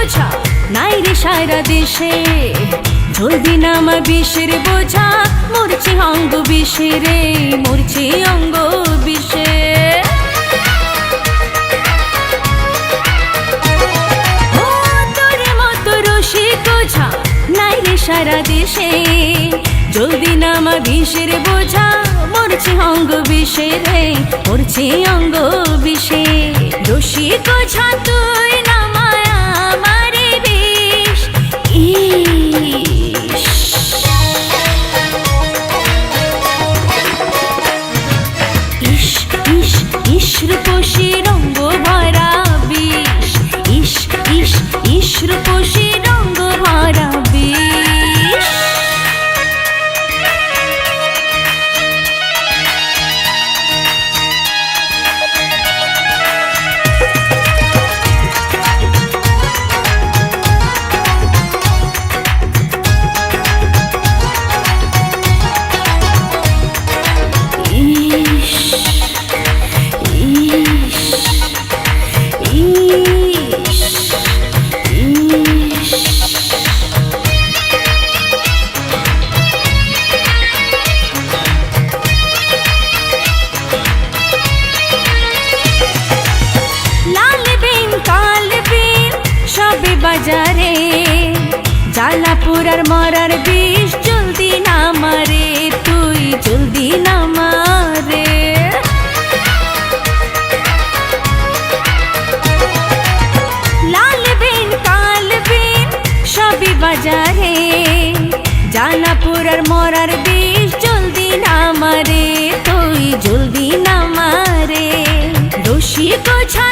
বোঝা নাই রে সারা দেশে, জলদি নামা বিষের বোঝা, মরছে অঙ্গ বিষে রে, মরছে অঙ্গ বিষে। ও তোর মতো রসিক বোঝা নাই রে সারা দেশে, জলদি নামা বিষের বোঝা, মরছে অঙ্গ বিষে রে, মরছে অঙ্গ বিষে। রসিক বোঝা তুই নামায় আমারে বিষ, ইস ইস ইস ইস রূপসী রঙ্গ ভরা বিষ, ইস ইস ইস রূপসী রঙ্গ ভরা বিষ। বাজারে জ্বালা পোড়ার মরার বিষ, জলদি না মারে তুই, জলদি না মারে। লাল বিন কাল বিন সবই বাজারে, জ্বালা পোড়ার মরার বিষ, জলদি না মারে তুই, জলদি না মারে। রসিক বোঝা